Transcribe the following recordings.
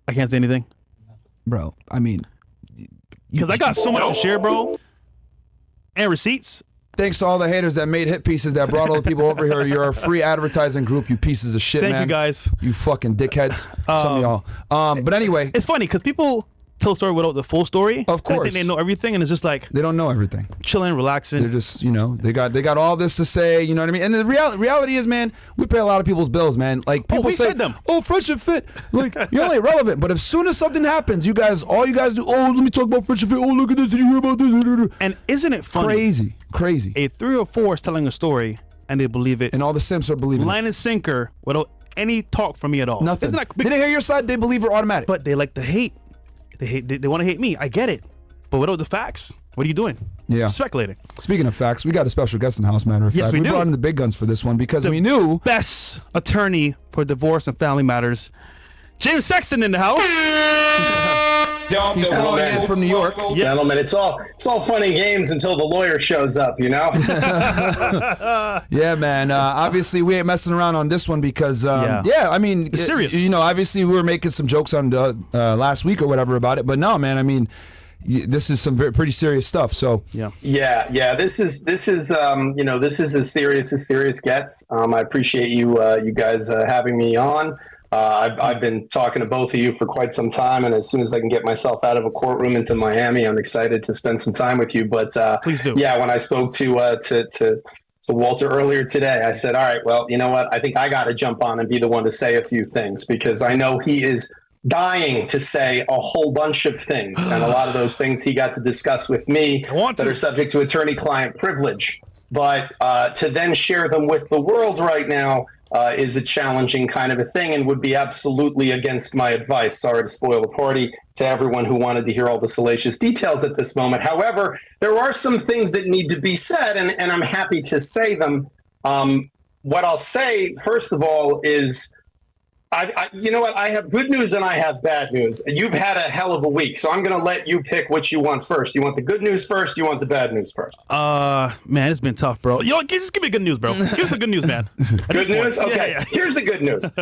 I can't say anything. Bro, I mean, Because I got so much to share, bro. And receipts. thanks to all the haters that made hit pieces that brought all the people over here. You're a free advertising group, you pieces of shit, Thank man. you, guys. You fucking dickheads. Some of y'all. But anyway. It's funny because people tell a story without the full story. Of course. They think they know everything, and it's just like They don't know everything. chilling, relaxing. They're just, they got all this to say, you know what I mean? And the reality is, man, we pay a lot of people's bills, man. Like people we say, fed them. "Oh, Friendship Fit," like you're only relevant. But as soon as something happens, all you guys do, "Oh, let me talk about Friendship Fit. Oh, look at this. Did you hear about this?" And isn't it funny? Crazy. A 3 or 4 is telling a story, and they believe it. And all the simps are believing Line and sinker without any talk from me at all. it. Nothing. Isn't that They didn't hear your side. They believe it automatic. But they like to hate. They want to hate me. I get it. But without the facts, what are you doing? Yeah. Speculating. Speaking of facts, we got a special guest in the house, matter of Yes, fact. we do. brought in the big guns for this one because we knew. Best attorney for divorce and family matters, James Sexton in the house. He's calling in from New York. Gentlemen, it's all fun and games until the lawyer shows up, you know? Yeah, man. Obviously, we ain't messing around on this one because, I mean, It's serious. Obviously, we were making some jokes on last week or whatever about it, but no, man. I mean, this is some pretty serious stuff. So Yeah. This is this is as serious gets. I appreciate you guys having me on. I've been talking to both of you for quite some time, and as soon as I can get myself out of a courtroom into Miami, I'm excited to spend some time with you. But Please do. Yeah, when I spoke to Walter earlier today, I said, all right, well, you know what? I think I got to jump on and be the one to say a few things because I know he is dying to say a whole bunch of things, and a lot of those things he got to discuss with me that are subject to attorney-client privilege. But to then share them with the world right now is a challenging kind of a thing and would be absolutely against my advice. Sorry to spoil the party to everyone who wanted to hear all the salacious details at this moment. However, there are some things that need to be said, and I'm happy to say them. What I'll say, first of all, is you know what? I have good news and I have bad news. You've had a hell of a week, so I'm going to let you pick what you want first. You want the good news first? You want the bad news first? Man, it's been tough, bro. Yo, just give me good news, bro. Give us the good news, man. Good news? Okay. Yeah. Here's the good news.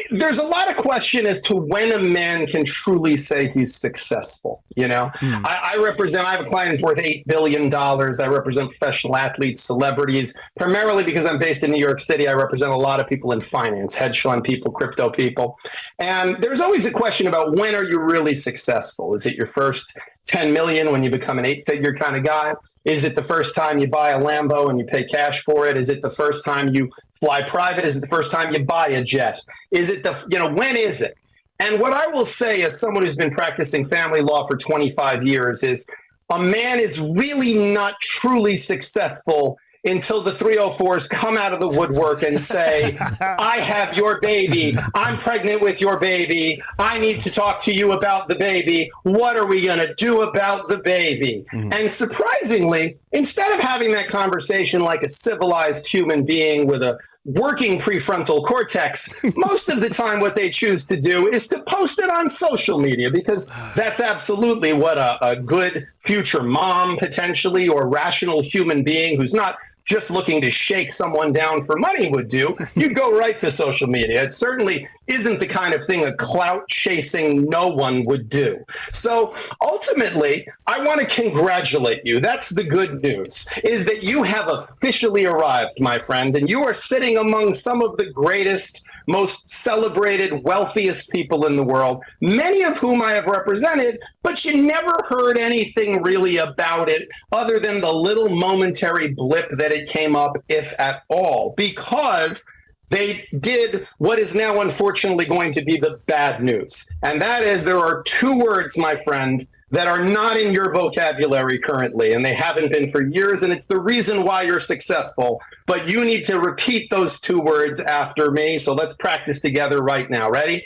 There's a lot of question as to when a man can truly say he's successful. You know, I have a client who's worth $8 billion. I represent professional athletes, celebrities, primarily because I'm based in New York City. I represent a lot of people in finance, hedge fund people, crypto people. And there's always a question about when are you really successful? Is it your first 10 million when you become an 8-figure kind of guy? Is it the first time you buy a Lambo and you pay cash for it? Is it the first time you fly private? Is it the first time you buy a jet? Is it when is it? And what I will say as someone who's been practicing family law for 25 years is a man is really not truly successful until the 304s come out of the woodwork and say, I have your baby. I'm pregnant with your baby. I need to talk to you about the baby. What are we going to do about the baby? And surprisingly, instead of having that conversation like a civilized human being with a working prefrontal cortex, most of the time what they choose to do is to post it on social media because that's absolutely what a good future mom potentially or rational human being who's not just looking to shake someone down for money would do. You go right to social media. It certainly isn't the kind of thing a clout chasing no one would do. So ultimately, I want to congratulate you. That's the good news, is that you have officially arrived, my friend, and you are sitting among some of the greatest, most celebrated, wealthiest people in the world, many of whom I have represented, but you never heard anything really about it other than the little momentary blip that it came up, if at all, because they did what is now unfortunately going to be the bad news. And that is there are 2 words, my friend, that are not in your vocabulary currently, and they haven't been for years, and it's the reason why you're successful. But you need to repeat those 2 words after me, so let's practice together right now. Ready?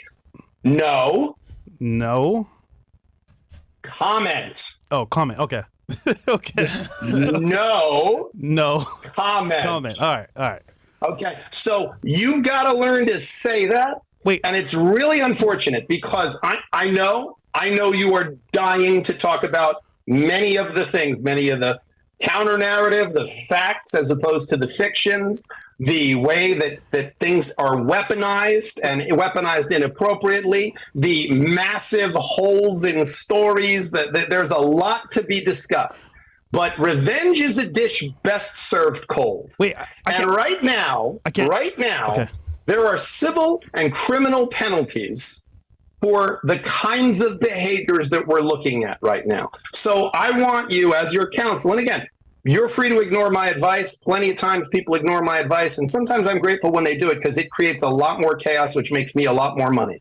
No. No. Comment. Oh, comment. Okay. Okay. No. No. Comment. Comment. All right. Okay. So you've got to learn to say that. Wait. And it's really unfortunate because I know you are dying to talk about many of the things, many of the counter narrative, the facts as opposed to the fictions. the way that things are weaponized and weaponized inappropriately, the massive holes in stories, that there's a lot to be discussed. But revenge is a dish best served cold. Wait, right now, Okay. there are civil and criminal penalties for the kinds of behaviors that we're looking at right now. So I want you, as your counsel, and again, you're free to ignore my advice. Plenty of times people ignore my advice, and sometimes I'm grateful when they do it because it creates a lot more chaos, which makes me a lot more money.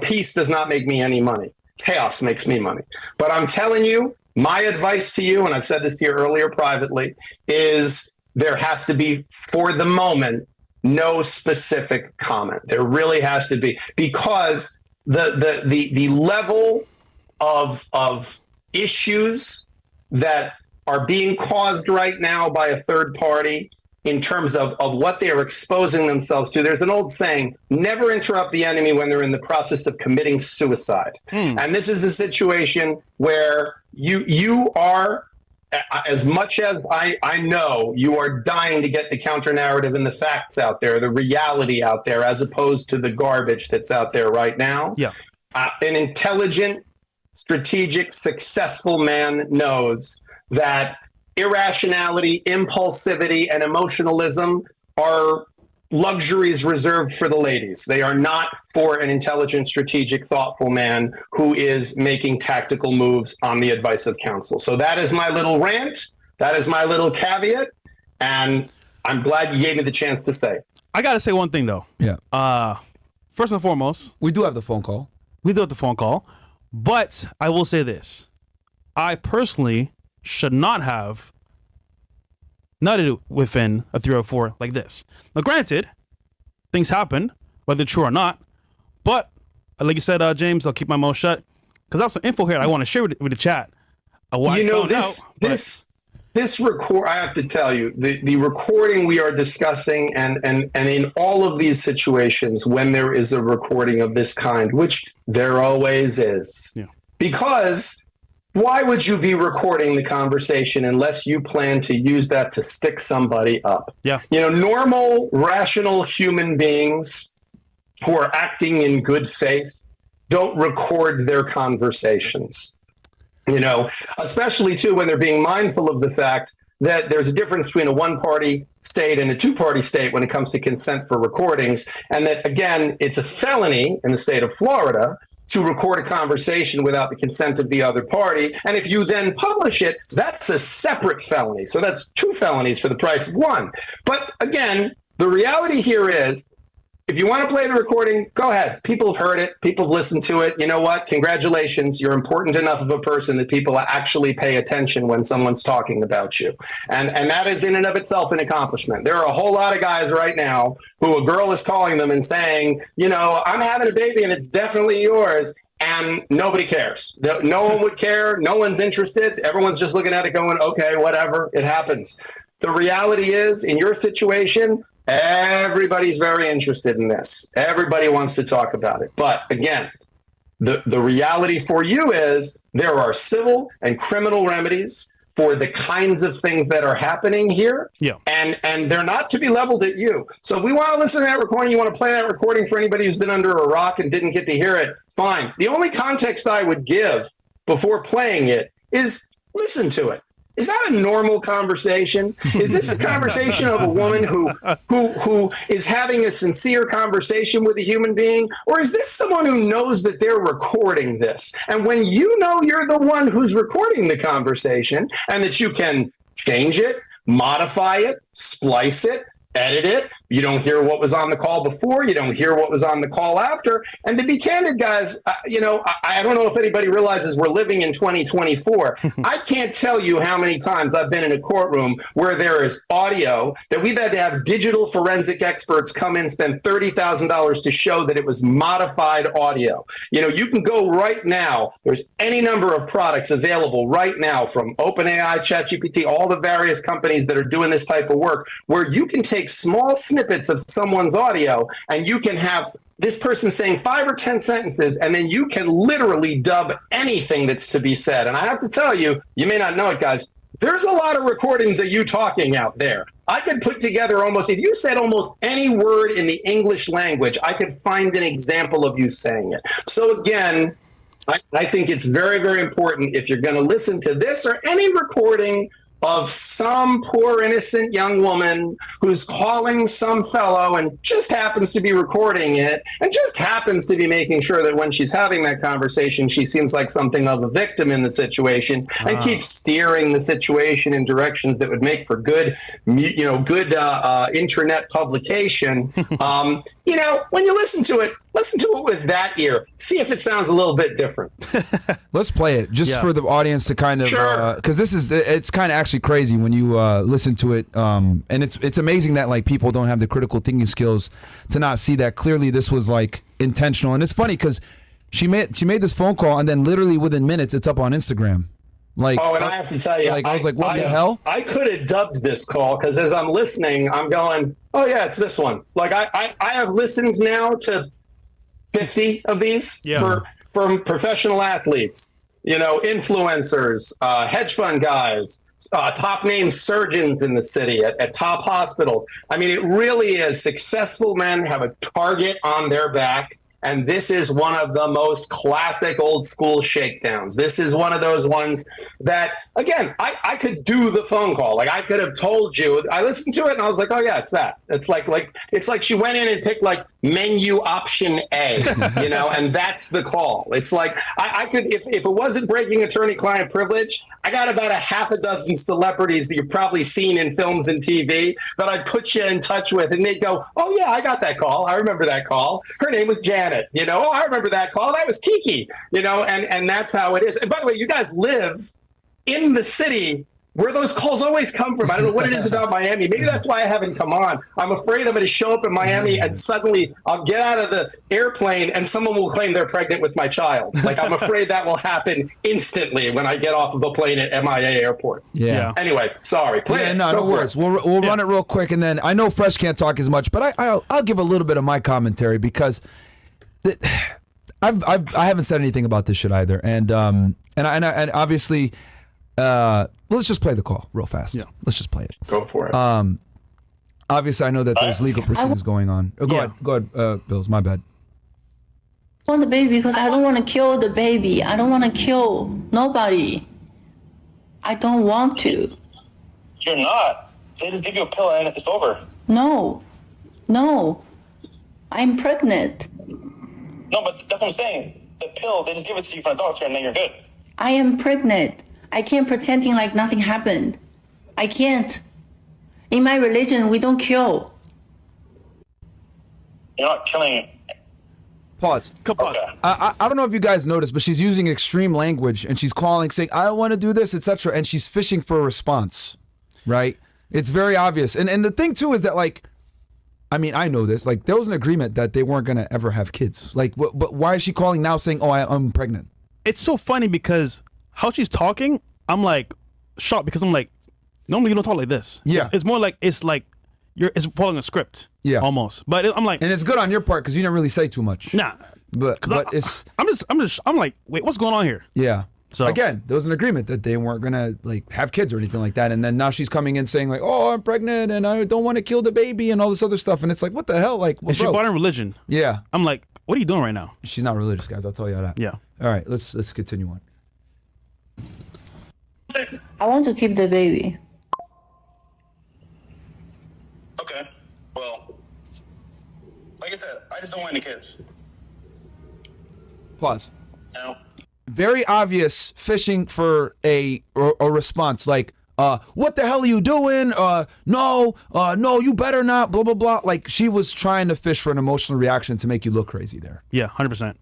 Peace does not make me any money. Chaos makes me money. But I'm telling you, my advice to you, and I've said this to you earlier privately, is there has to be, for the moment, no specific comment. There really has to be, because the level of issues that are being caused right now by a third party in terms of what they are exposing themselves to. There's an old saying, never interrupt the enemy when they're in the process of committing suicide. And this is a situation where you are, as much as I know, you are dying to get the counter narrative and the facts out there, the reality out there, as opposed to the garbage that's out there right now. Yeah. An intelligent, strategic, successful man knows that irrationality, impulsivity, and emotionalism are luxuries reserved for the ladies. They are not for an intelligent, strategic, thoughtful man who is making tactical moves on the advice of counsel. So that is my little rant. That is my little caveat. And I'm glad you gave me the chance to say. I got to say one thing, though. Yeah. First and foremost, We do have the phone call. we do have the phone call, but I will say this. I personally should not have nutted within a 304 like this. Now, granted, things happen, whether true or not, but like you said, James, I'll keep my mouth shut because I have some info here I want to share with the chat. This record, I have to tell you, the recording we are discussing, and in all of these situations, when there is a recording of this kind, which there always is, because why would you be recording the conversation unless you plan to use that to stick somebody up? Yeah. Normal, rational human beings who are acting in good faith don't record their conversations. Especially too when they're being mindful of the fact that there's a difference between a one-party state and a two-party state when it comes to consent for recordings, and that, again, it's a felony in the state of Florida to record a conversation without the consent of the other party. And if you then publish it, that's a separate felony. So that's two felonies for the price of one. But again, the reality here is, if you want to play the recording, go ahead. People have heard it. People have listened to it. You know what? Congratulations. You're important enough of a person that people actually pay attention when someone's talking about you. And that is in and of itself an accomplishment. There are a whole lot of guys right now who a girl is calling them and saying, I'm having a baby and it's definitely yours. And nobody cares. No one would care. No one's interested. Everyone's just looking at it going, okay, whatever. It happens. The reality is, in your situation, everybody's very interested in this. Everybody wants to talk about it. But again, the reality for you is there are civil and criminal remedies for the kinds of things that are happening here. Yeah. And they're not to be leveled at you. So if we want to listen to that recording, you want to play that recording for anybody who's been under a rock and didn't get to hear it, fine. The only context I would give before playing it is listen to it. Is that a normal conversation? Is this a conversation of a woman who is having a sincere conversation with a human being? Or is this someone who knows that they're recording this? And when you know you're the one who's recording the conversation and that you can change it, modify it, splice it, edit it, you don't hear what was on the call before, you don't hear what was on the call after. And to be candid, guys, I don't know if anybody realizes we're living in 2024. I can't tell you how many times I've been in a courtroom where there is audio that we've had to have digital forensic experts come in, spend $30,000 to show that it was modified audio. You can go right now. There's any number of products available right now from OpenAI, ChatGPT, all the various companies that are doing this type of work, where you can take small snippets of someone's audio and you can have this person saying 5 or 10 sentences, and then you can literally dub anything that's to be said. And I have to tell you, you may not know it, guys, there's a lot of recordings of you talking out there. I could put together if you said almost any word in the English language, I could find an example of you saying it. So again, I think it's very, very important if you're going to listen to this or any recording of some poor innocent young woman who's calling some fellow and just happens to be recording it and just happens to be making sure that when she's having that conversation, she seems like something of a victim in the situation and keeps steering the situation in directions that would make for good internet publication. When you listen to it with that ear. See if it sounds a little bit different. Let's play it just for the audience to kind of, because it's kind of actually crazy when you listen to it, and it's amazing that like people don't have the critical thinking skills to not see that clearly this was like intentional. And it's funny because she made this phone call and then literally within minutes it's up on Instagram. Like, and I have to tell you, I was like, what the hell? I could have dubbed this call because as I'm listening, I'm going, oh yeah, it's this one. Like I have listened now to 50 of these from professional athletes, influencers, hedge fund guys, top name surgeons in the city at top hospitals. I mean, it really is. Successful men have a target on their back. And this is one of the most classic old school shakedowns. This is one of those ones that, again, I could do the phone call. Like I could have told you. I listened to it and I was like, oh yeah, it's that. It's like she went in and picked like menu option A, and that's the call. It's like I could, if it wasn't breaking attorney-client privilege, I got about a half a dozen celebrities that you've probably seen in films and TV that I'd put you in touch with, and they'd go, oh yeah, I got that call. I remember that call. Her name was Janet. Oh, I remember that call. That was Kiki. And that's how it is. And by the way, you guys live in the city where those calls always come from. I don't know what it is about Miami. Maybe that's why I haven't come on. I'm afraid I'm going to show up in Miami and suddenly I'll get out of the airplane and someone will claim they're pregnant with my child. Like I'm afraid that will happen instantly when I get off of a plane at MIA airport. Yeah. Anyway, sorry. Play it. No worries. We'll run it real quick, and then I know Fresh can't talk as much, but I'll give a little bit of my commentary because I haven't said anything about this shit either, and obviously. Let's just play the call real fast. Yeah. Let's just play it. Go for it. Obviously, I know that there's legal proceedings going on. Go ahead, Bills. My bad. I want the baby because I don't want to kill the baby. I don't want to kill nobody. I don't want to. You're not. They just give you a pill and it's over. No. I'm pregnant. No, but that's what I'm saying. The pill, they just give it to you for a doctor and then you're good. I am pregnant. I can't pretending like nothing happened. I can't. In my religion, we don't kill. You're not killing. Pause. Okay. I don't know if you guys noticed, but she's using extreme language and she's calling, saying, I want to do this, etc. And she's fishing for a response, right? It's very obvious. And the thing, too, is that, like, I mean, I know this. Like, there was an agreement that they weren't going to ever have kids. Like, but why is she calling now saying, oh, I'm pregnant? It's so funny because how she's talking, I'm like shocked because I'm like, normally you don't talk like this. Yeah. It's more like it's following a script. Yeah. Almost. But I'm like, and it's good on your part because you didn't really say too much. Nah. But it's I'm like, wait, what's going on here? Yeah. So again, there was an agreement that they weren't gonna like have kids or anything like that, and then now she's coming in saying like, "Oh, I'm pregnant and I don't want to kill the baby" and all this other stuff, and it's like, what the hell? Like, well, and she brought in religion. Yeah. I'm like, what are you doing right now? She's not religious, guys. I'll tell you that. Yeah. All right, let's continue on. I want to keep the baby. Okay. Well, like I said, I just don't want any kids. Pause. You know? Very obvious fishing for a response, like, what the hell are you doing? No, you better not, blah, blah, blah. Like, she was trying to fish for an emotional reaction to make you look crazy there. Yeah, 100%.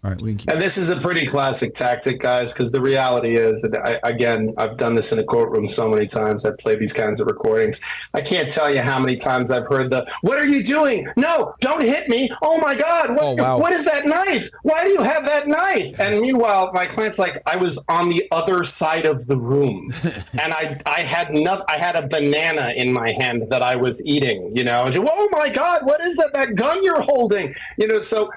All right, we can keep. And this is a pretty classic tactic, guys, because the reality is that, I've done this in a courtroom so many times. I've played these kinds of recordings. I can't tell you how many times I've heard what are you doing? No, don't hit me. Oh, my God. What is that knife? Why do you have that knife? And meanwhile, my client's like, I was on the other side of the room. And I had a banana in my hand that I was eating, And oh, my God, what is that gun you're holding? So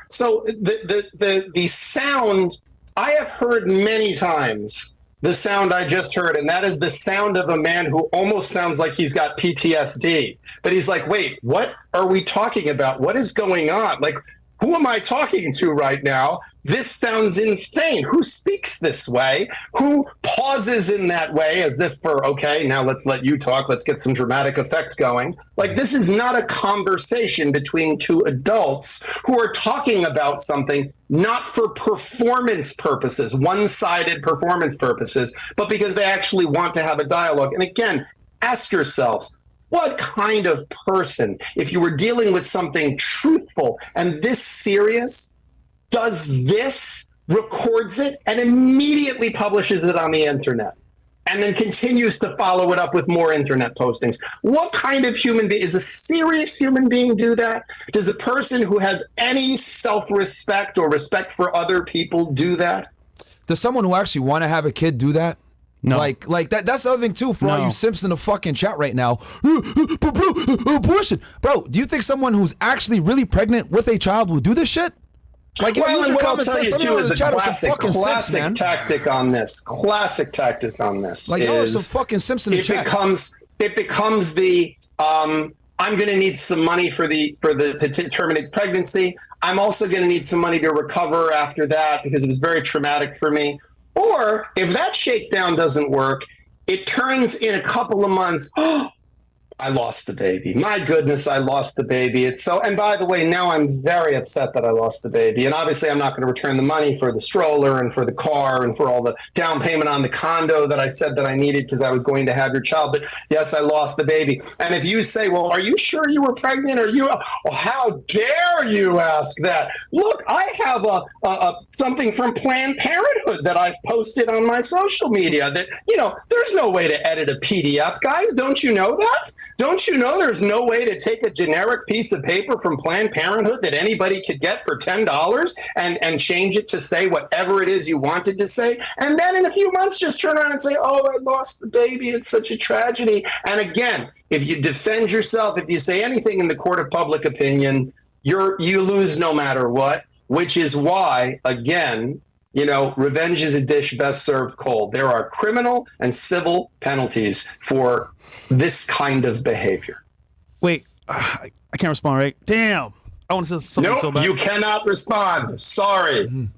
the sound I have heard many times the sound I just heard, and that is the sound of a man who almost sounds like he's got PTSD. But he's like, wait, what are we talking about? What is going on? Like, who am I talking to right now? This sounds insane. Who speaks this way? Who pauses in that way as if for, okay, now let's let you talk. Let's get some dramatic effect going. Like, this is not a conversation between two adults who are talking about something not for performance purposes, one-sided performance purposes, but because they actually want to have a dialogue. And again, ask yourselves, what kind of person, if you were dealing with something truthful and this serious, does this, records it, and immediately publishes it on the internet, and then continues to follow it up with more internet postings? What kind of human being, is a serious human being do that? Does a person who has any self-respect or respect for other people do that? Does someone who actually want to have a kid do that? No. Like that's the other thing too for all you simps in the fucking chat right now. Abortion. Bro, do you think someone who's actually really pregnant with a child will do this shit? Like, well, and what I'll tell you too is a classic simps, tactic on this. Classic tactic on this. Like, y'all are some fucking simps in the chat. It becomes the I'm going to need some money to terminate pregnancy. I'm also going to need some money to recover after that because it was very traumatic for me. Or if that shakedown doesn't work, it turns in a couple of months, oh, I lost the baby. My goodness, I lost the baby. It's so, and by the way, now I'm very upset that I lost the baby. And obviously I'm not going to return the money for the stroller and for the car and for all the down payment on the condo that I said that I needed because I was going to have your child. But yes, I lost the baby. And if you say, well, are you sure you were pregnant? Or you, oh, how dare you ask that? Look, I have a something from Planned Parenthood that I've posted on my social media that, you know, there's no way to edit a PDF, guys. Don't you know that? Don't you know there's no way to take a generic piece of paper from Planned Parenthood that anybody could get for $10 and change it to say whatever it is you wanted to say? And then in a few months, just turn around and say, oh, I lost the baby. It's such a tragedy. And again, if you defend yourself, if you say anything in the court of public opinion, you lose no matter what, which is why, again, you know, revenge is a dish best served cold. There are criminal and civil penalties for this kind of behavior. Wait, I can't respond, right? Damn. I want to say something so bad. Nope, you cannot respond. Sorry.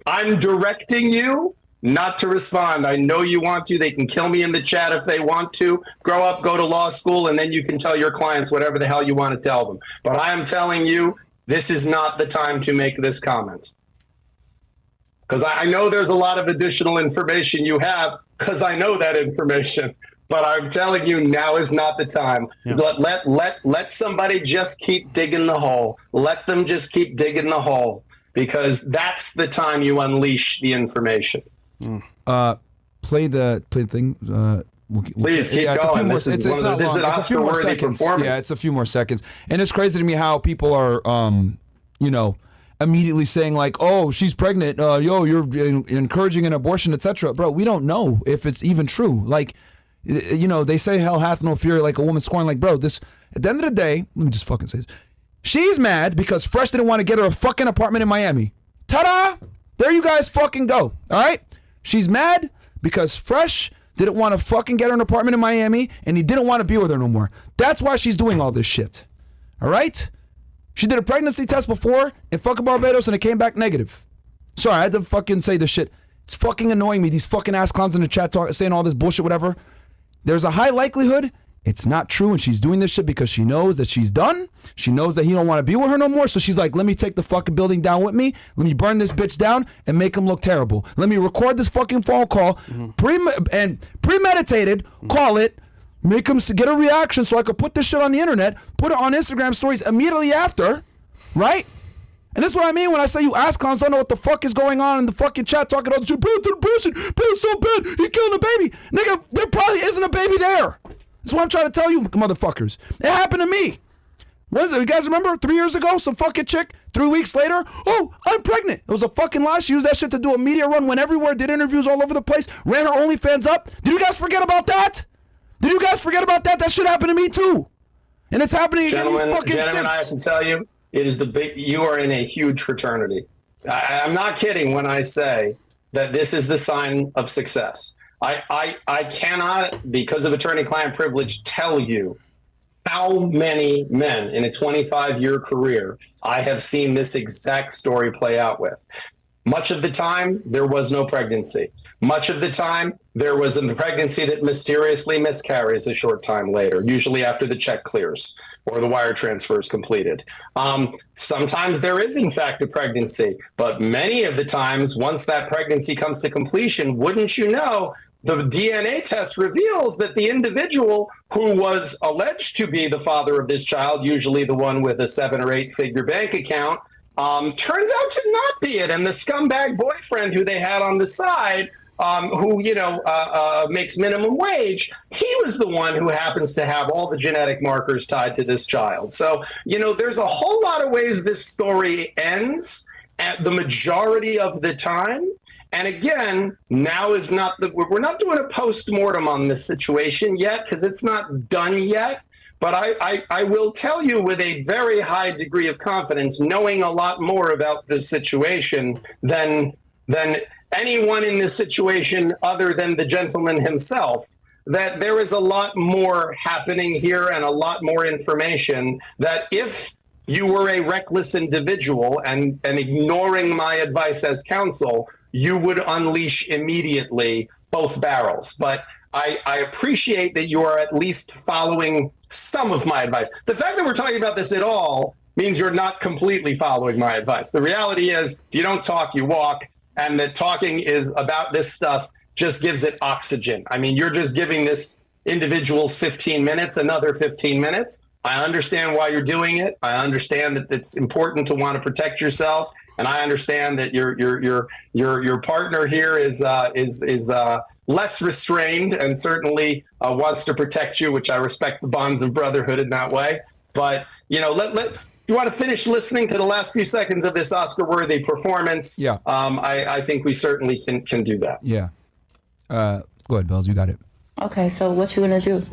I'm directing you not to respond. I know you want to. They can kill me in the chat if they want to. Grow up, go to law school, and then you can tell your clients whatever the hell you want to tell them. But I am telling you, this is not the time to make this comment. Because I know there's a lot of additional information you have, because I know that information. But I'm telling you, now is not the time. Yeah. Let somebody just keep digging the hole. Let them just keep digging the hole, because that's the time you unleash the information. Play the thing. Please keep going. This is an Oscar-worthy performance. Yeah, it's a few more seconds, and it's crazy to me how people are, you know, immediately saying like, "Oh, she's pregnant. Yo, you're encouraging an abortion, etc." Bro, we don't know if it's even true. Like, you know, they say hell hath no fury like a woman scorned. Like, bro, this at the end of the day, let me just fucking say this. She's mad because Fresh didn't want to get her a fucking apartment in Miami. Ta-da! There you guys fucking go. All right? She's mad because Fresh didn't want to fucking get her an apartment in Miami and he didn't want to be with her no more. That's why she's doing all this shit. All right? She did a pregnancy test before in fucking Barbados and it came back negative. Sorry, I had to fucking say this shit. It's fucking annoying me. These fucking ass clowns in the chat saying all this bullshit, whatever. There's a high likelihood it's not true, and she's doing this shit because she knows that she's done. She knows that he don't want to be with her no more, so she's like, let me take the fucking building down with me. Let me burn this bitch down and make him look terrible. Let me record this fucking phone call, premeditated, call it, make him get a reaction so I could put this shit on the internet, put it on Instagram stories immediately after, right? And this is what I mean when I say you ass clowns don't know what the fuck is going on in the fucking chat talking all the shit. Bro, the bullshit. Bro, it's so bad. He killed a baby. Nigga, there probably isn't a baby there. That's what I'm trying to tell you, motherfuckers. It happened to me. What is it? You guys remember 3 years ago? Some fucking chick, 3 weeks later, oh, I'm pregnant. It was a fucking lie. She used that shit to do a media run, went everywhere, did interviews all over the place, ran her OnlyFans up. Did you guys forget about that? Did you guys forget about that? That shit happened to me too. And it's happening again. Gentlemen, I have to tell you, it is you are in a huge fraternity. I'm not kidding when I say that this is the sign of success. I cannot, because of attorney-client privilege, tell you how many men in a 25-year career I have seen this exact story play out with. Much of the time, there was no pregnancy. Much of the time, there was a pregnancy that mysteriously miscarries a short time later, usually after the check clears or the wire transfer is completed. Sometimes there is, in fact, a pregnancy, but many of the times, once that pregnancy comes to completion, wouldn't you know, the DNA test reveals that the individual who was alleged to be the father of this child, usually the one with a 7 or 8 figure bank account, turns out to not be it. And the scumbag boyfriend who they had on the side, who, makes minimum wage, he was the one who happens to have all the genetic markers tied to this child. So, there's a whole lot of ways this story ends at the majority of the time. And again, now is not we're not doing a post-mortem on this situation yet because it's not done yet. But I will tell you with a very high degree of confidence, knowing a lot more about this situation than anyone in this situation other than the gentleman himself, that there is a lot more happening here and a lot more information that if you were a reckless individual and ignoring my advice as counsel, you would unleash immediately both barrels. But I appreciate that you are at least following some of my advice. The fact that we're talking about this at all means you're not completely following my advice. The reality is you don't talk, you walk, and that talking is about this stuff just gives it oxygen. I mean, you're just giving this individual's 15 minutes, another 15 minutes. I understand why you're doing it. I understand that it's important to want to protect yourself. And I understand that your partner here is less restrained and certainly wants to protect you, which I respect the bonds of brotherhood in that way. But if you want to finish listening to the last few seconds of this Oscar-worthy performance, yeah, I think we certainly can do that. Yeah. Go ahead, Bells. You got it. Okay, so what you gonna do?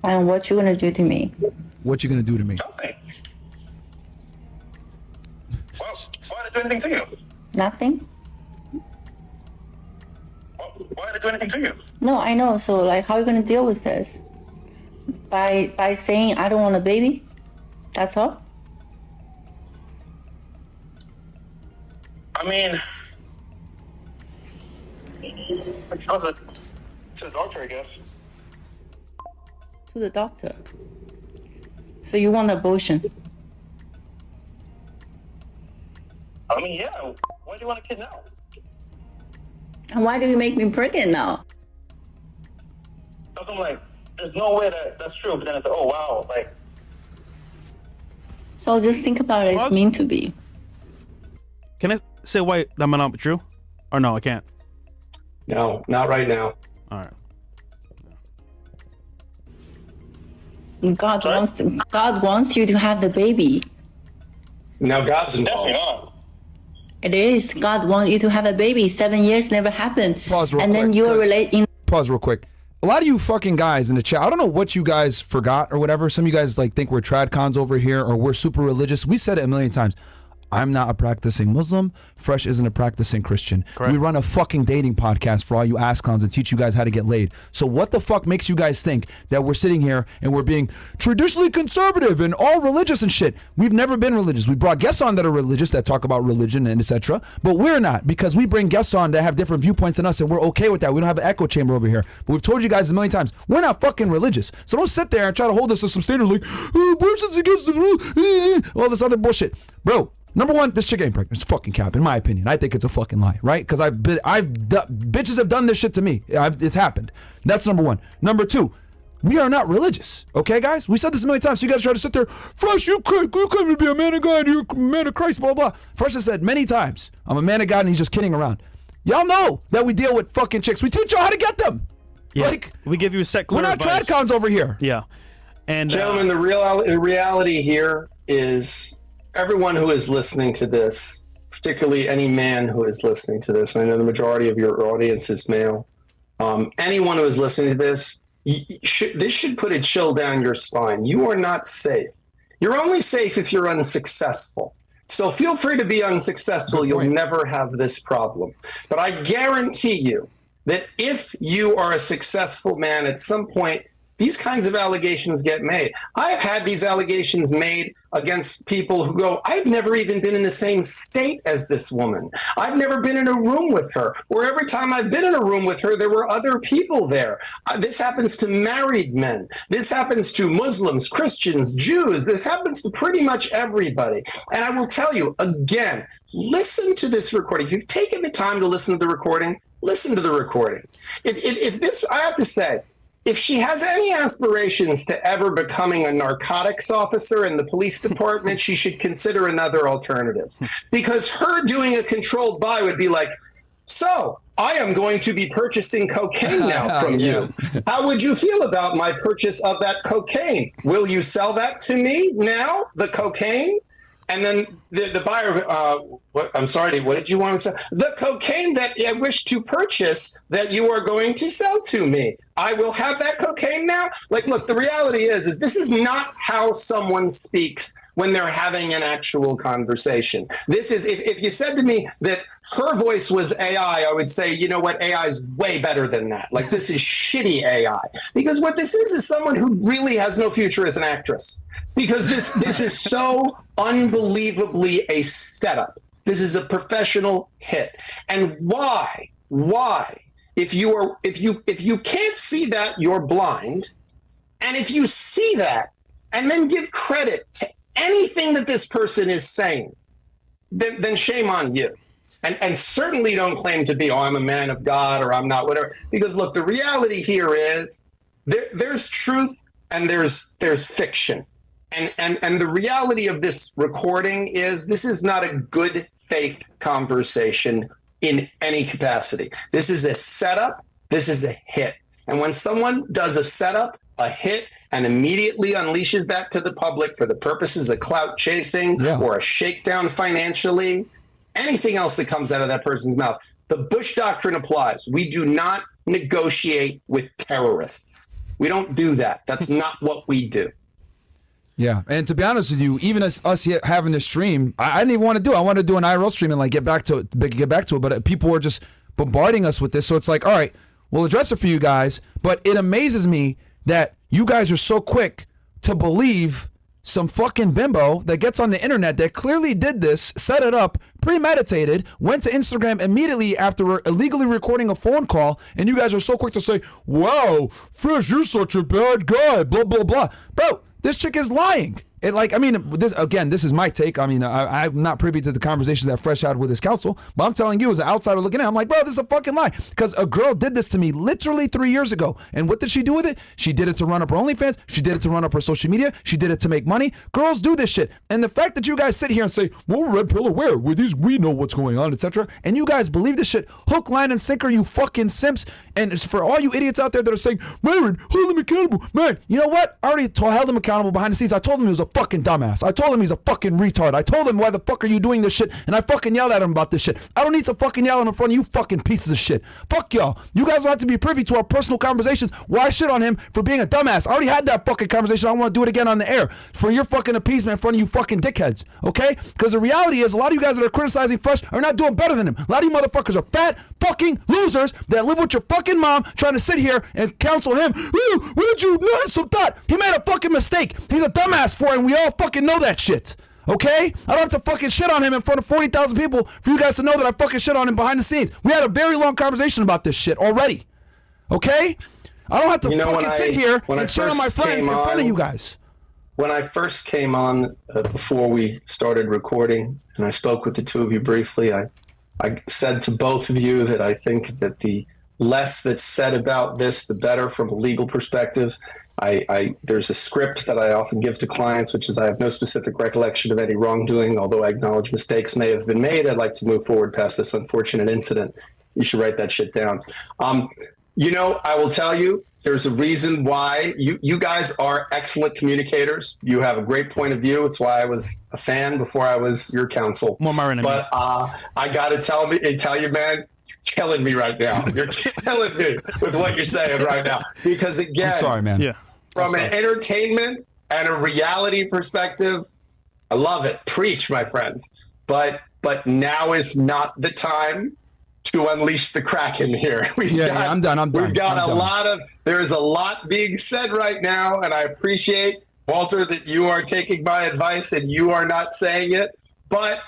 And what you gonna do to me? What you gonna do to me? Nothing. Well, why did I do anything to you? Nothing? Well, why did I do anything to you? No, I know. So, how are you gonna deal with this? By saying I don't want a baby? That's all? I mean, I'll go to the doctor, I guess. To the doctor. So you want abortion? I mean, yeah. Why do you want a kid now? And why do you make me pregnant now? Because I'm like, there's no way that's true. But then it's like, oh, wow. So just think about it. It's meant to be. Can I say why that might not be true? Or no, I can't. No, not right now. All right. God wants you to have the baby. Now God's involved. Definitely not. It is. God wants you to have a baby. 7 years never happened. Pause real and quick, then you're relating. Pause real quick. A lot of you fucking guys in the chat, I don't know what you guys forgot or whatever. Some of you guys think we're trad cons over here or we're super religious. We said it a million times. I'm not a practicing Muslim. Fresh isn't a practicing Christian. Correct. We run a fucking dating podcast for all you ass clowns and teach you guys how to get laid. So what the fuck makes you guys think that we're sitting here and we're being traditionally conservative and all religious and shit? We've never been religious. We brought guests on that are religious that talk about religion and etc. But we're not, because we bring guests on that have different viewpoints than us and we're okay with that. We don't have an echo chamber over here. But we've told you guys a million times, we're not fucking religious. So don't sit there and try to hold us to some standard abortion's against the rule, all this other bullshit. Bro, number one, this chick ain't pregnant. It's fucking cap, in my opinion. I think it's a fucking lie, right? Because bitches have done this shit to me. It's happened. That's number one. Number two, we are not religious, okay, guys? We said this a million times. So you guys try to sit there, Fresh, you claim to be a man of God, you're a man of Christ, blah, blah. Fresh has said many times, I'm a man of God, and he's just kidding around. Y'all know that we deal with fucking chicks. We teach y'all how to get them. Yeah. We give you a secular We're not advice. tradcons over here. Yeah. And Gentlemen, the reality here is everyone who is listening to this, particularly any man who is listening to this, I know the majority of your audience is male. Anyone who is listening to this, this should put a chill down your spine. You are not safe. You're only safe if you're unsuccessful. So feel free to be unsuccessful. You'll never have this problem. But I guarantee you that if you are a successful man, at some point, these kinds of allegations get made. I've had these allegations made against people who go, I've never even been in the same state as this woman. I've never been in a room with her. Or every time I've been in a room with her, there were other people there. This happens to married men. This happens to Muslims, Christians, Jews. This happens to pretty much everybody. And I will tell you, again, listen to this recording. If you've taken the time to listen to the recording, listen to the recording. If this, I have to say, if she has any aspirations to ever becoming a narcotics officer in the police department, she should consider another alternative. Because her doing a controlled buy would be like, so I am going to be purchasing cocaine now from you. How would you feel about my purchase of that cocaine? Will you sell that to me now, the cocaine? And then the buyer, I'm sorry, what did you want to sell? The cocaine that I wish to purchase that you are going to sell to me. I will have that cocaine now? Like, look, the reality is this is not how someone speaks when they're having an actual conversation. This is, if you said to me that her voice was AI, I would say, you know what, AI is way better than that. Like, this is shitty AI. Because what this is someone who really has no future as an actress. Because this is so unbelievably a setup. This is a professional hit. And why? If you can't see that, you're blind. And if you see that and then give credit to anything that this person is saying, then shame on you. And certainly don't claim to be, oh, I'm a man of God or I'm not, whatever. Because look, the reality here is there's truth and there's fiction. And the reality of this recording is this is not a good faith conversation in any capacity. This is a setup. This is a hit. And when someone does a setup, a hit, and immediately unleashes that to the public for the purposes of clout chasing or a shakedown financially, anything else that comes out of that person's mouth, the Bush Doctrine applies. We do not negotiate with terrorists. We don't do that. That's not what we do. Yeah, and to be honest with you, even as us having this stream, I didn't even want to do it. I wanted to do an IRL stream and like get back to it, but people were just bombarding us with this. So it's like, all right, we'll address it for you guys. But it amazes me that you guys are so quick to believe some fucking bimbo that gets on the internet that clearly did this, set it up, premeditated, went to Instagram immediately after illegally recording a phone call, and you guys are so quick to say, wow, Fish, you're such a bad guy, blah, blah, blah. Bro, this chick is lying. It this is my take. I mean, I'm not privy to the conversations that Fresh had with his counsel, but I'm telling you as an outsider looking at it, I'm like, bro, this is a fucking lie. Because a girl did this to me literally 3 years ago. And what did she do with it? She did it to run up her OnlyFans. She did it to run up her social media. She did it to make money. Girls do this shit. And the fact that you guys sit here and say, well, red pill aware, with these, we know what's going on, etc. And you guys believe this shit, hook, line, and sinker, you fucking simps. And it's for all you idiots out there that are saying, Myron, hold him accountable. Man, you know what? I already held him accountable behind the scenes. I told him he was a fucking dumbass. I told him he's a fucking retard. I told him, why the fuck are you doing this shit? And I fucking yelled at him about this shit. I don't need to fucking yell at him in front of you fucking pieces of shit. Fuck y'all. You guys don't have to be privy to our personal conversations where I shit on him for being a dumbass. I already had that fucking conversation. I don't want to do it again on the air for your fucking appeasement in front of you fucking dickheads. Okay? Because the reality is a lot of you guys that are criticizing Fresh are not doing better than him. A lot of you motherfuckers are fat fucking losers that live with your fucking mom trying to sit here and counsel him. What did you know? So that he made a fucking mistake. He's a dumbass for it, and we all fucking know that shit. Okay? I don't have to fucking shit on him in front of 40,000 people for you guys to know that I fucking shit on him behind the scenes. We had a very long conversation about this shit already. Okay? I don't have to fucking sit here and shit on my friends in front of you guys. When I first came on before we started recording, and I spoke with the two of you briefly, I said to both of you that I think that the less that's said about this, the better from a legal perspective. There's a script that I often give to clients, which is I have no specific recollection of any wrongdoing, although I acknowledge mistakes may have been made. I'd like to move forward past this unfortunate incident. You should write that shit down. I will tell you, there's a reason why you guys are excellent communicators. You have a great point of view. It's why I was a fan before I was your counsel. More Myron. But I got to tell you, man, you're killing me right now. You're killing me with what you're saying right now. Because again, I'm sorry, man. From an entertainment and a reality perspective, I love it. Preach, my friends. But now is not the time to unleash the Kraken here. I'm done. We've got there's a lot being said right now, and I appreciate, Walter, that you are taking my advice and you are not saying it, but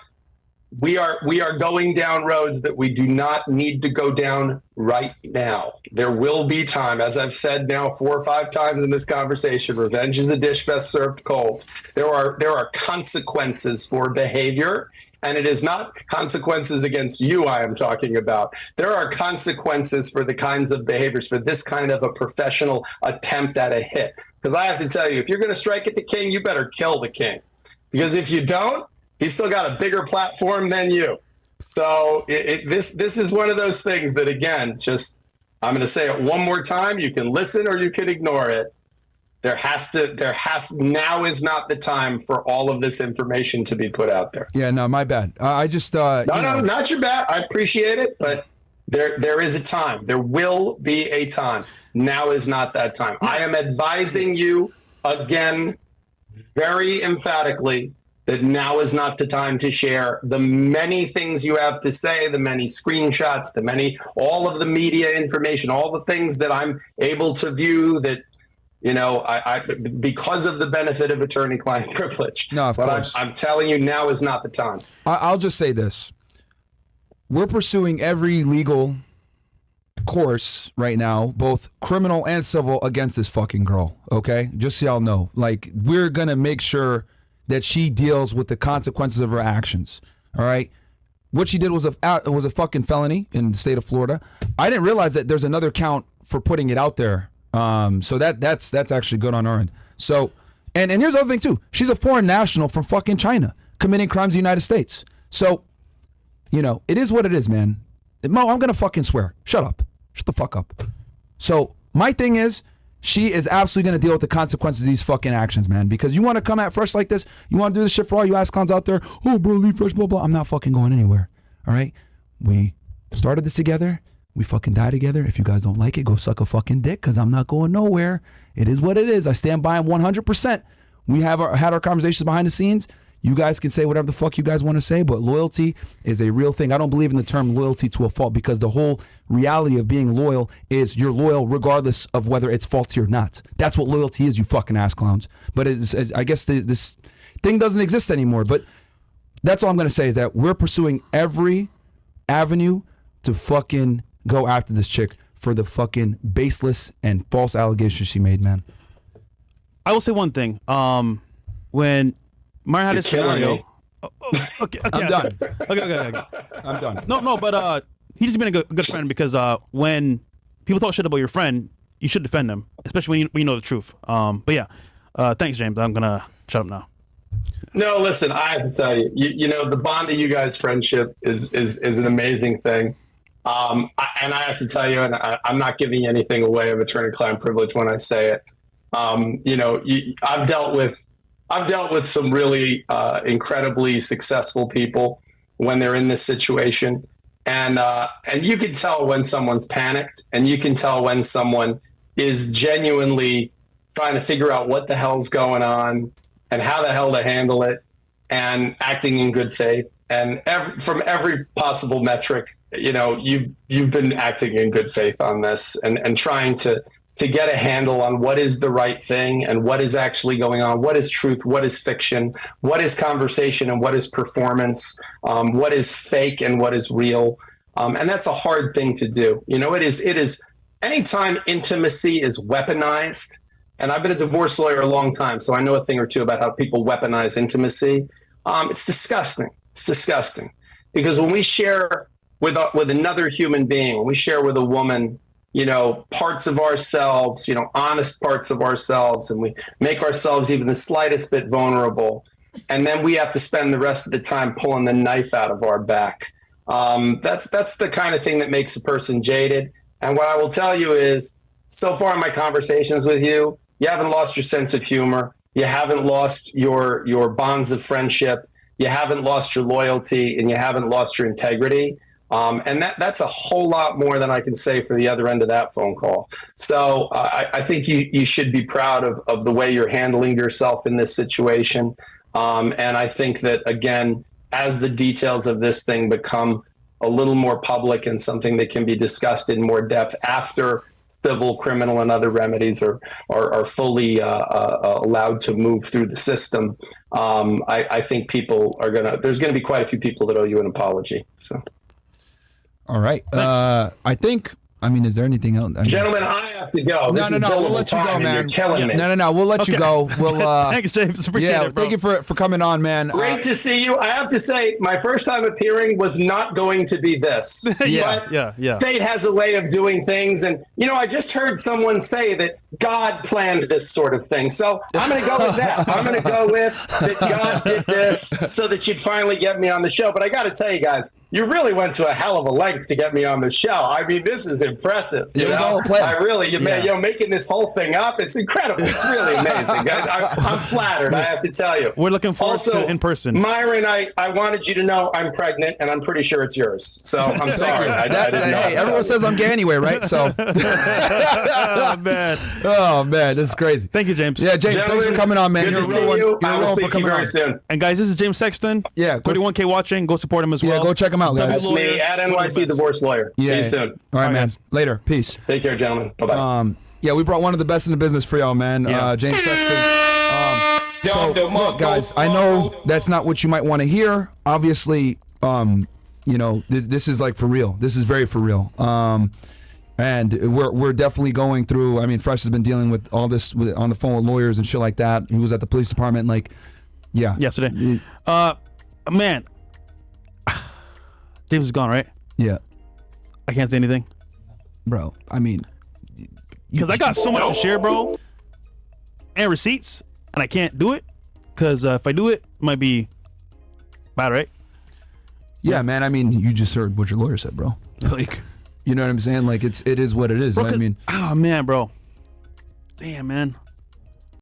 we are going down roads that we do not need to go down right now. There will be time, as I've said now 4 or 5 times in this conversation, revenge is a dish best served cold. There are consequences for behavior, and it is not consequences against you I am talking about. There are consequences for the kinds of behaviors, for this kind of a professional attempt at a hit. Because I have to tell you, if you're going to strike at the king, you better kill the king. Because if you don't, he's still got a bigger platform than you. So this is one of those things that, again, just, I'm going to say it one more time. You can listen or you can ignore it. Now is not the time for all of this information to be put out there. Yeah, no, my bad. I just no, not your bad. I appreciate it, but there is a time. There will be a time. Now is not that time. I am advising you again, very emphatically, that now is not the time to share the many things you have to say, the many screenshots, all of the media information, all the things that I'm able to view that, I because of the benefit of attorney-client privilege. No, of course. I'm telling you, now is not the time. I'll just say this. We're pursuing every legal course right now, both criminal and civil, against this fucking girl, okay? Just so y'all know. Like, we're going to make sure that she deals with the consequences of her actions, all right? What she did was a fucking felony in the state of Florida. I didn't realize that there's another count for putting it out there. So that's actually good on our end. So, and here's the other thing too. She's a foreign national from fucking China committing crimes in the United States. So, it is what it is, man. Mo, I'm going to fucking swear. Shut up. Shut the fuck up. So my thing is, she is absolutely going to deal with the consequences of these fucking actions, man. Because you want to come at fresh like this, you want to do this shit for all you ass clowns out there. Oh, bro, leave fresh, blah, blah. I'm not fucking going anywhere. All right? We started this together. We fucking die together. If you guys don't like it, go suck a fucking dick, because I'm not going nowhere. It is what it is. I stand by him 100%. We have had our conversations behind the scenes. You guys can say whatever the fuck you guys want to say, but loyalty is a real thing. I don't believe in the term loyalty to a fault, because the whole reality of being loyal is you're loyal regardless of whether it's faulty or not. That's what loyalty is, you fucking ass clowns. But I guess this thing doesn't exist anymore. But that's all I'm going to say, is that we're pursuing every avenue to fucking go after this chick for the fucking baseless and false allegations she made, man. I will say one thing. When Myron had his scenario. Okay, I'm done. Okay. I'm done. No, but he's just been a good friend, because when people talk shit about your friend, you should defend them, especially when you know the truth. But yeah, thanks, James. I'm gonna shut up now. No, listen, I have to tell you, the bond of you guys' friendship is an amazing thing. And I have to tell you, and I'm not giving anything away of attorney-client privilege when I say it. I've dealt with some really incredibly successful people when they're in this situation, and you can tell when someone's panicked, and you can tell when someone is genuinely trying to figure out what the hell's going on and how the hell to handle it, and acting in good faith. And from every possible metric, you've been acting in good faith on this, and trying to get a handle on what is the right thing and what is actually going on, what is truth, what is fiction, what is conversation and what is performance, what is fake and what is real. And that's a hard thing to do. It is anytime intimacy is weaponized, and I've been a divorce lawyer a long time, so I know a thing or two about how people weaponize intimacy. It's disgusting. It's disgusting, because when we share with another human being, when we share with a woman, parts of ourselves, honest parts of ourselves, and we make ourselves even the slightest bit vulnerable, and then we have to spend the rest of the time pulling the knife out of our back. That's the kind of thing that makes a person jaded. And what I will tell you is, so far in my conversations with you, you haven't lost your sense of humor. You haven't lost your bonds of friendship. You haven't lost your loyalty, and you haven't lost your integrity. And that's a whole lot more than I can say for the other end of that phone call. So I think you should be proud of the way you're handling yourself in this situation. And I think that, again, as the details of this thing become a little more public and something that can be discussed in more depth after civil, criminal, and other remedies are fully allowed to move through the system, I think there's going to be quite a few people that owe you an apology. So, all right. Is there anything else? Gentlemen, I have to go. No, we'll let you go, man. You're killing me. No, we'll let you go. We'll. Thanks, James. Appreciate it, bro. Thank you for coming on, man. Great to see you. I have to say, my first time appearing was not going to be this. Yeah. Fate has a way of doing things, and I just heard someone say that God planned this sort of thing. So I'm going to go with that. I'm going to go with that God did this so that you'd finally get me on the show. But I got to tell you guys, you really went to a hell of a length to get me on the show. I mean, this is impressive. It was all planned. I really, making this whole thing up, it's incredible. It's really amazing. I'm flattered, I have to tell you. We're looking forward to in person. Myron, I wanted you to know I'm pregnant, and I'm pretty sure it's yours. So I'm sorry. I didn't know. Hey, everyone says I'm gay anyway, right? So. Oh, man, this is crazy. Thank you, James. Yeah, James, thanks for coming on, man. Good to see you. I will speak to you very soon. And guys, this is James Sexton. Yeah. 31K watching. Go support him as well. Yeah, go check him out, guys. That's me at NYC Divorce Lawyer. See you soon. All right, man. Later. Peace. Take care, gentlemen. Bye-bye. Yeah, we brought one of the best in the business for y'all, man. James Sexton. So, look, guys, I know that's not what you might want to hear. Obviously, this is like for real. This is very for real. And we're definitely going through. I mean, Fresh has been dealing with all this on the phone with lawyers and shit like that. He was at the police department, yesterday. Man, James is gone, right? Yeah, I can't say anything, bro. I mean, because I got so much to share, bro, and receipts, and I can't do it because if I do it, it might be bad, right? Yeah, man. I mean, you just heard what your lawyer said, bro. Like. You know what I'm saying? Like it is what it is. Bro, you know what I mean? Oh man, bro. Damn, man.